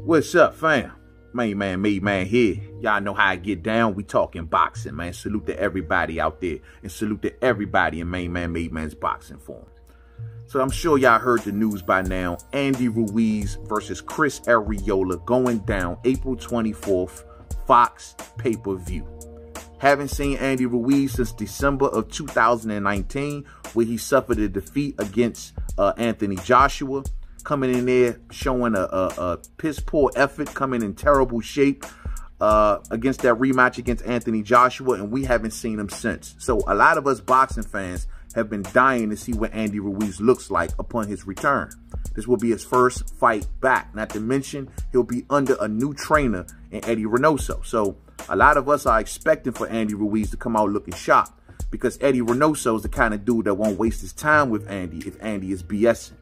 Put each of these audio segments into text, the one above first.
What's up, fam? Mainman Mademan here. Y'all know how I get down. We talking boxing, man. Salute to everybody out there. And salute to everybody in Mainman Mademan's boxing forum. So I'm sure y'all heard the news by now. Andy Ruiz versus Chris Arreola going down April 24th. Fox pay-per-view. Haven't seen Andy Ruiz since December of 2019, where he suffered a defeat against Anthony Joshua. Coming in there, showing a piss-poor effort, coming in terrible shape against that rematch against Anthony Joshua, and we haven't seen him since. So a lot of us boxing fans have been dying to see what Andy Ruiz looks like upon his return. This will be his first fight back. Not to mention, he'll be under a new trainer in Eddie Reynoso. So a lot of us are expecting for Andy Ruiz to come out looking sharp, because Eddie Reynoso is the kind of dude that won't waste his time with Andy if Andy is BSing.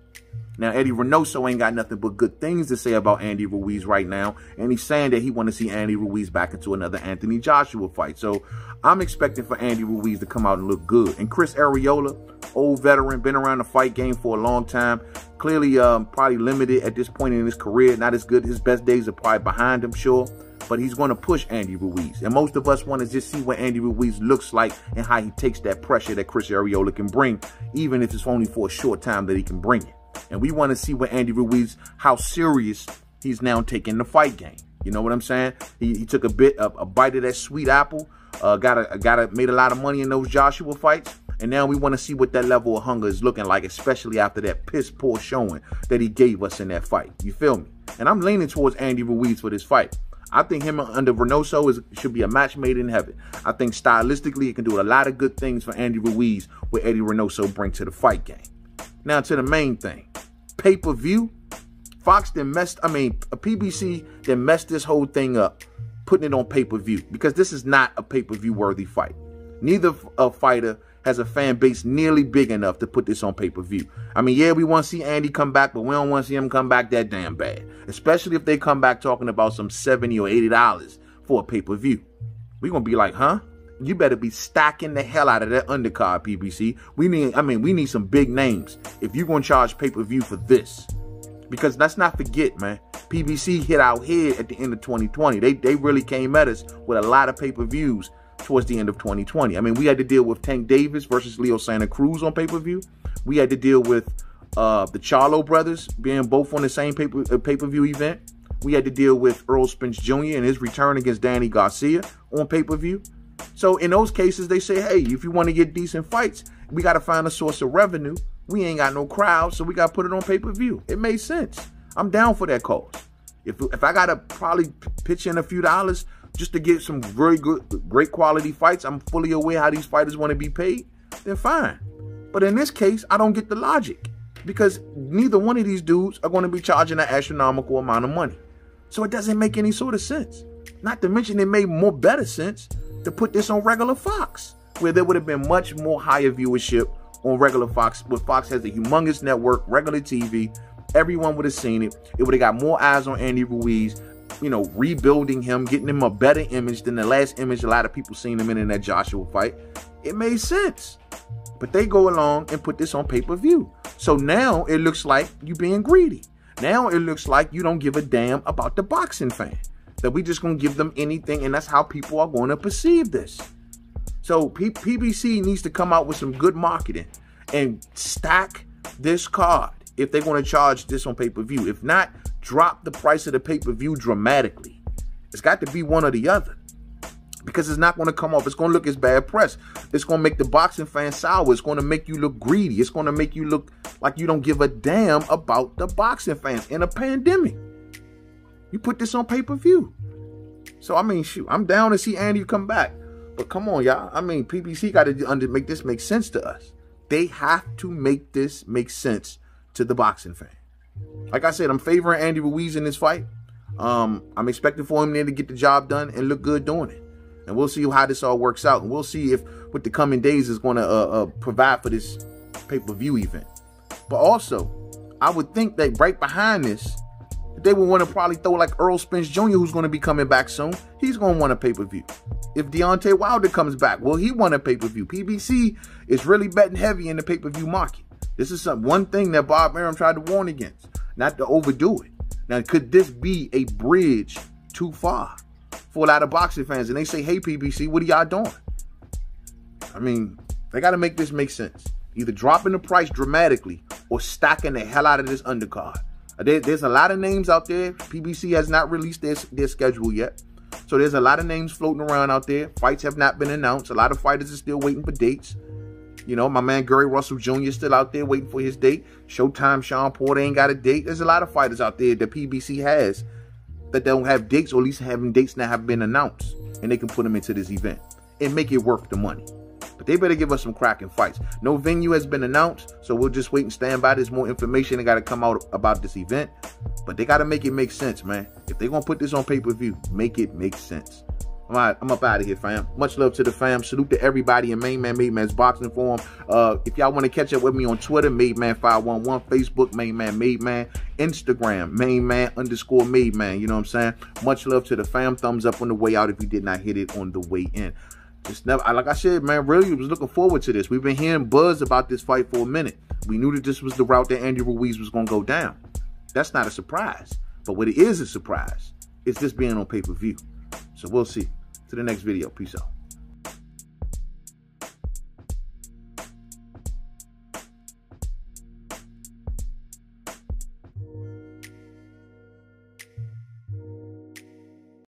Now, Eddie Reynoso ain't got nothing but good things to say about Andy Ruiz right now, and he's saying that he want to see Andy Ruiz back into another Anthony Joshua fight. So I'm expecting for Andy Ruiz to come out and look good. And Chris Arreola, old veteran, been around the fight game for a long time, clearly probably limited at this point in his career, not as good. His best days are probably behind him, sure, but he's going to push Andy Ruiz. And most of us want to just see what Andy Ruiz looks like and how he takes that pressure that Chris Arreola can bring, even if it's only for a short time that he can bring it. And we want to see what Andy Ruiz, how serious he's now taking the fight game. You know what I'm saying? He took a bite of that sweet apple, made a lot of money in those Joshua fights. And now we want to see what that level of hunger is looking like, especially after that piss poor showing that he gave us in that fight. You feel me? And I'm leaning towards Andy Ruiz for this fight. I think him under Reynoso should be a match made in heaven. I think stylistically, it can do a lot of good things for Andy Ruiz, what Eddie Reynoso bring to the fight game. Now to the main thing, pay-per-view. Fox then PBC then messed this whole thing up, putting it on pay-per-view, because this is not a pay-per-view worthy fight. Neither fighter has a fan base nearly big enough to put this on pay-per-view. I mean, yeah, we want to see Andy come back, but we don't want to see him come back that damn bad, especially if they come back talking about some $70 or $80 for a pay-per-view. We're going to be like, huh? You better be stacking the hell out of that undercard, PBC. We need some big names if you're going to charge pay-per-view for this. Because let's not forget, man, PBC hit our head at the end of 2020. They really came at us with a lot of pay-per-views towards the end of 2020. I mean, we had to deal with Tank Davis versus Leo Santa Cruz on pay-per-view. We had to deal with the Charlo brothers being both on the same pay-per-view event. We had to deal with Errol Spence Jr. and his return against Danny Garcia on pay-per-view. So in those cases, they say, hey, if you want to get decent fights, we got to find a source of revenue. We ain't got no crowd, so we got to put it on pay-per-view. It made sense. I'm down for that cause. If I got to probably pitch in a few dollars just to get some very great quality fights, I'm fully aware how these fighters want to be paid, then fine. But in this case, I don't get the logic, because neither one of these dudes are going to be charging an astronomical amount of money. So it doesn't make any sort of sense. Not to mention it made more better sense to put this on regular Fox, where there would have been much more higher viewership on regular Fox, where Fox has a humongous network, regular TV. Everyone would have seen it. It would have got more eyes on Andy Ruiz, you know, rebuilding him, getting him a better image than the last image a lot of people seen him in that Joshua fight. It made sense. But they go along and put this on pay-per-view. So now it looks like you being greedy. Now it looks like you don't give a damn about the boxing fan, that we just going to give them anything, and that's how people are going to perceive this. So PBC needs to come out with some good marketing and stack this card if they're going to charge this on pay-per-view. If not, drop the price of the pay-per-view dramatically. It's got to be one or the other, because it's not going to come off. It's going to look as bad press. It's going to make the boxing fan sour. It's going to make you look greedy. It's going to make you look like you don't give a damn about the boxing fans in a pandemic. You put this on pay-per-view. So, I mean, shoot, I'm down to see Andy come back. But come on, y'all. I mean, PBC got to make this make sense to us. They have to make this make sense to the boxing fan. Like I said, I'm favoring Andy Ruiz in this fight. I'm expecting for him there to get the job done and look good doing it. And we'll see how this all works out. And we'll see if what the coming days is going to provide for this pay-per-view event. But also, I would think that right behind this, they would want to probably throw like Errol Spence Jr., who's going to be coming back soon. He's going to want a pay-per-view. If Deontay Wilder comes back, well, he want a pay-per-view. PBC is really betting heavy in the pay-per-view market. This is one thing that Bob Arum tried to warn against, not to overdo it. Now, could this be a bridge too far for a lot of boxing fans? And they say, hey, PBC, what are y'all doing? I mean, they got to make this make sense. Either dropping the price dramatically or stacking the hell out of this undercard. There's a lot of names out there. PBC has not released their schedule yet. So there's a lot of names floating around out there. Fights have not been announced. A lot of fighters are still waiting for dates. You know, my man Gary Russell Jr. is still out there waiting for his date. Showtime Sean Porter ain't got a date. There's a lot of fighters out there that PBC has that don't have dates, or at least having dates that have been announced. And they can put them into this event and make it worth the money. But they better give us some cracking fights. No venue has been announced, so we'll just wait and stand by. There's more information that got to come out about this event. But they got to make it make sense, man. If they're going to put this on pay-per-view, make it make sense. All right, I'm up out of here, fam. Much love to the fam. Salute to everybody in Mainman Mademan's boxing forum. If y'all want to catch up with me on Twitter, Mademan511, Facebook, Mainman Mademan, Instagram, Mainman_Mademan. You know what I'm saying? Much love to the fam. Thumbs up on the way out if you did not hit it on the way in. Just never, like I said, man, really was looking forward to this. We've been hearing buzz about this fight for a minute. We knew that this was the route that Andy Ruiz was going to go down. That's not a surprise. But what it is a surprise is this being on pay-per-view. So we'll see. To the next video. Peace out.